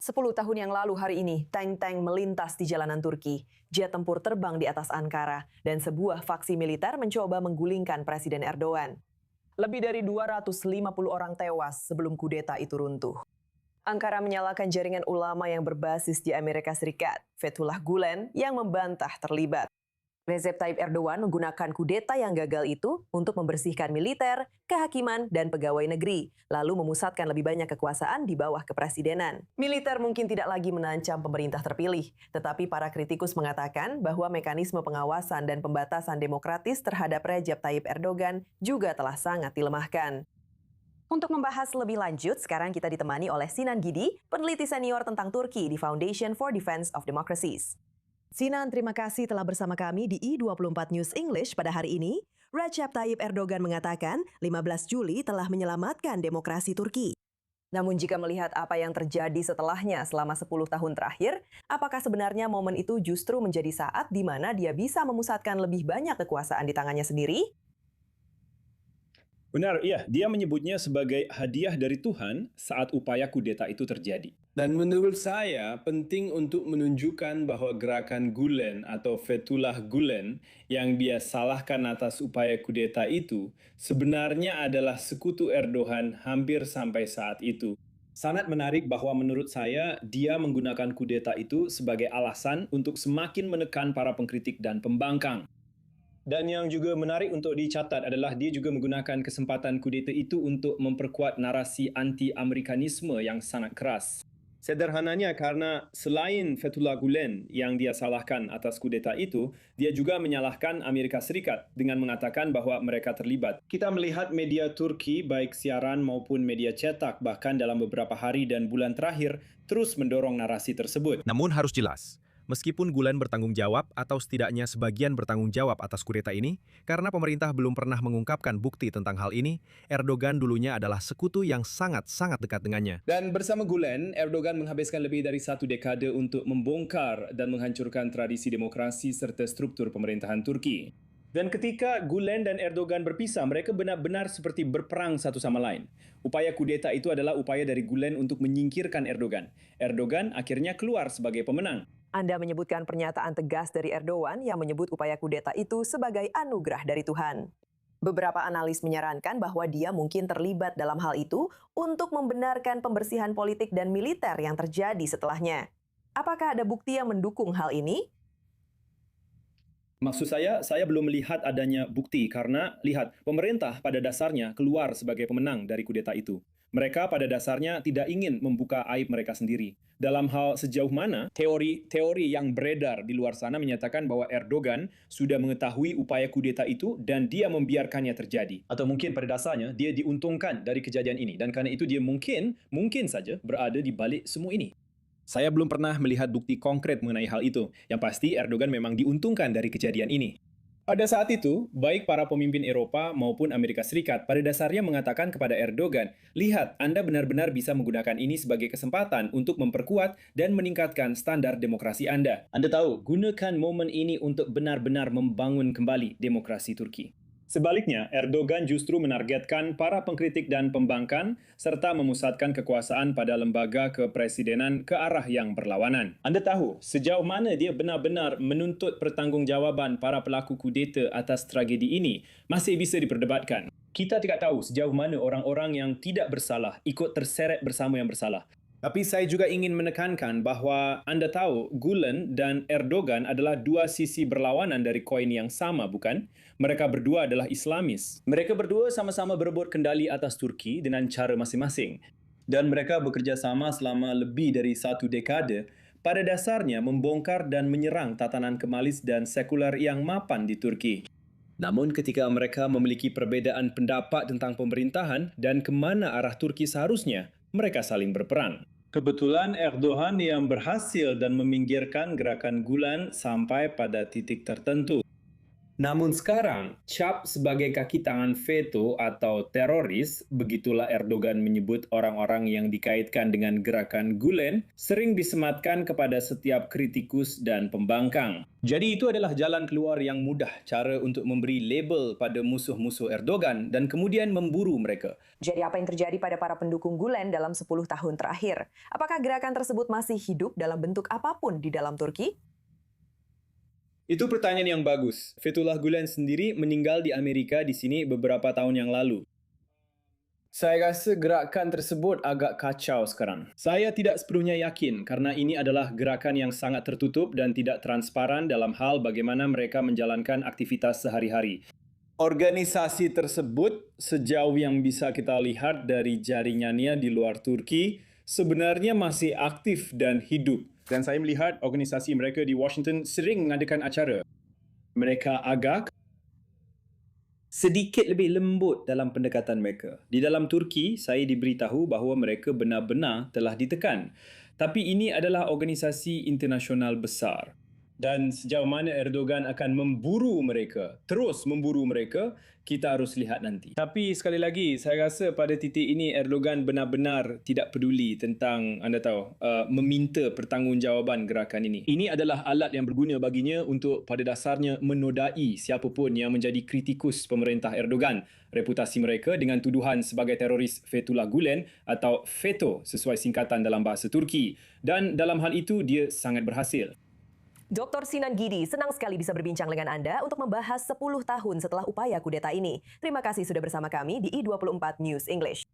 10 tahun yang lalu hari ini, tank-tank melintas di jalanan Turki. Jet tempur terbang di atas Ankara, dan sebuah faksi militer mencoba menggulingkan Presiden Erdogan. Lebih dari 250 orang tewas sebelum kudeta itu runtuh. Ankara menyalahkan jaringan ulama yang berbasis di Amerika Serikat, Fethullah Gulen, yang membantah terlibat. Recep Tayyip Erdogan menggunakan kudeta yang gagal itu untuk membersihkan militer, kehakiman, dan pegawai negeri, lalu memusatkan lebih banyak kekuasaan di bawah kepresidenan. Militer mungkin tidak lagi menancam pemerintah terpilih, tetapi para kritikus mengatakan bahwa mekanisme pengawasan dan pembatasan demokratis terhadap Recep Tayyip Erdogan juga telah sangat dilemahkan. Untuk membahas lebih lanjut, sekarang kita ditemani oleh Sinan Gidi, peneliti senior tentang Turki di Foundation for Defense of Democracies. Sinan, terima kasih telah bersama kami di I24 News English pada hari ini. Recep Tayyip Erdogan mengatakan 15 Juli telah menyelamatkan demokrasi Turki. Namun jika melihat apa yang terjadi setelahnya selama 10 tahun terakhir, apakah sebenarnya momen itu justru menjadi saat di mana dia bisa memusatkan lebih banyak kekuasaan di tangannya sendiri? Benar, iya. Dia menyebutnya sebagai hadiah dari Tuhan saat upaya kudeta itu terjadi. Dan menurut saya penting untuk menunjukkan bahwa gerakan Gulen atau Fethullah Gulen yang dia salahkan atas upaya kudeta itu sebenarnya adalah sekutu Erdogan hampir sampai saat itu. Sangat menarik bahwa menurut saya dia menggunakan kudeta itu sebagai alasan untuk semakin menekan para pengkritik dan pembangkang. Dan yang juga menarik untuk dicatat adalah dia juga menggunakan kesempatan kudeta itu untuk memperkuat narasi anti-Amerikanisme yang sangat keras. Sederhananya karena selain Fethullah Gulen yang dia salahkan atas kudeta itu, dia juga menyalahkan Amerika Serikat dengan mengatakan bahwa mereka terlibat. Kita melihat media Turki, baik siaran maupun media cetak, bahkan dalam beberapa hari dan bulan terakhir, terus mendorong narasi tersebut. Namun harus jelas, meskipun Gulen bertanggung jawab atau setidaknya sebagian bertanggung jawab atas kudeta ini, karena pemerintah belum pernah mengungkapkan bukti tentang hal ini, Erdogan dulunya adalah sekutu yang sangat-sangat dekat dengannya. Dan bersama Gulen, Erdogan menghabiskan lebih dari 1 dekade untuk membongkar dan menghancurkan tradisi demokrasi serta struktur pemerintahan Turki. Dan ketika Gulen dan Erdogan berpisah, mereka benar-benar seperti berperang satu sama lain. Upaya kudeta itu adalah upaya dari Gulen untuk menyingkirkan Erdogan. Erdogan akhirnya keluar sebagai pemenang. Anda menyebutkan pernyataan tegas dari Erdogan yang menyebut upaya kudeta itu sebagai anugerah dari Tuhan. Beberapa analis menyarankan bahwa dia mungkin terlibat dalam hal itu untuk membenarkan pembersihan politik dan militer yang terjadi setelahnya. Apakah ada bukti yang mendukung hal ini? Maksud saya belum melihat adanya bukti karena, lihat, pemerintah pada dasarnya keluar sebagai pemenang dari kudeta itu. Mereka pada dasarnya tidak ingin membuka aib mereka sendiri. Dalam hal sejauh mana, teori yang beredar di luar sana menyatakan bahwa Erdogan sudah mengetahui upaya kudeta itu dan dia membiarkannya terjadi. Atau mungkin pada dasarnya dia diuntungkan dari kejadian ini dan karena itu dia mungkin saja berada di balik semua ini. Saya belum pernah melihat bukti konkret mengenai hal itu. Yang pasti Erdogan memang diuntungkan dari kejadian ini. Pada saat itu, baik para pemimpin Eropa maupun Amerika Serikat pada dasarnya mengatakan kepada Erdogan, lihat, Anda benar-benar bisa menggunakan ini sebagai kesempatan untuk memperkuat dan meningkatkan standar demokrasi Anda. Anda tahu, gunakan momen ini untuk benar-benar membangun kembali demokrasi Turki. Sebaliknya, Erdogan justru menargetkan para pengkritik dan pembangkang serta memusatkan kekuasaan pada lembaga kepresidenan ke arah yang berlawanan. Anda tahu sejauh mana dia benar-benar menuntut pertanggungjawaban para pelaku kudeta atas tragedi ini masih bisa diperdebatkan. Kita tidak tahu sejauh mana orang-orang yang tidak bersalah ikut terseret bersama yang bersalah. Tapi saya juga ingin menekankan bahwa Anda tahu Gulen dan Erdogan adalah dua sisi berlawanan dari koin yang sama, bukan? Mereka berdua adalah Islamis. Mereka berdua sama-sama berebut kendali atas Turki dengan cara masing-masing. Dan mereka bekerja sama selama lebih dari 1 dekade pada dasarnya membongkar dan menyerang tatanan kemalis dan sekular yang mapan di Turki. Namun ketika mereka memiliki perbedaan pendapat tentang pemerintahan dan kemana arah Turki seharusnya, mereka saling berperang. Kebetulan Erdogan yang berhasil dan meminggirkan gerakan Gulen sampai pada titik tertentu. Namun sekarang, cap sebagai kaki tangan veto atau teroris, begitulah Erdogan menyebut orang-orang yang dikaitkan dengan gerakan Gulen, sering disematkan kepada setiap kritikus dan pembangkang. Jadi itu adalah jalan keluar yang mudah, cara untuk memberi label pada musuh-musuh Erdogan dan kemudian memburu mereka. Jadi apa yang terjadi pada para pendukung Gulen dalam 10 tahun terakhir? Apakah gerakan tersebut masih hidup dalam bentuk apapun di dalam Turki? Itu pertanyaan yang bagus. Fethullah Gulen sendiri meninggal di Amerika di sini beberapa tahun yang lalu. Saya rasa gerakan tersebut agak kacau sekarang. Saya tidak sepenuhnya yakin karena ini adalah gerakan yang sangat tertutup dan tidak transparan dalam hal bagaimana mereka menjalankan aktivitas sehari-hari. Organisasi tersebut, sejauh yang bisa kita lihat dari jaringannya di luar Turki, sebenarnya masih aktif dan hidup. Dan saya melihat organisasi mereka di Washington sering mengadakan acara. Mereka agak sedikit lebih lembut dalam pendekatan mereka. Di dalam Turki, saya diberitahu bahawa mereka benar-benar telah ditekan. Tapi ini adalah organisasi internasional besar. Dan sejauh mana Erdogan akan memburu mereka, terus memburu mereka, kita harus lihat nanti. Tapi sekali lagi, saya rasa pada titik ini Erdogan benar-benar tidak peduli tentang, meminta pertanggungjawaban gerakan ini. Ini adalah alat yang berguna baginya untuk pada dasarnya menodai siapapun yang menjadi kritikus pemerintah Erdogan, reputasi mereka dengan tuduhan sebagai teroris Fethullah Gulen atau FETÖ sesuai singkatan dalam bahasa Turki. Dan dalam hal itu, dia sangat berhasil. Dr. Sinan Gidi, senang sekali bisa berbincang dengan Anda untuk membahas 10 tahun setelah upaya kudeta ini. Terima kasih sudah bersama kami di I24 News English.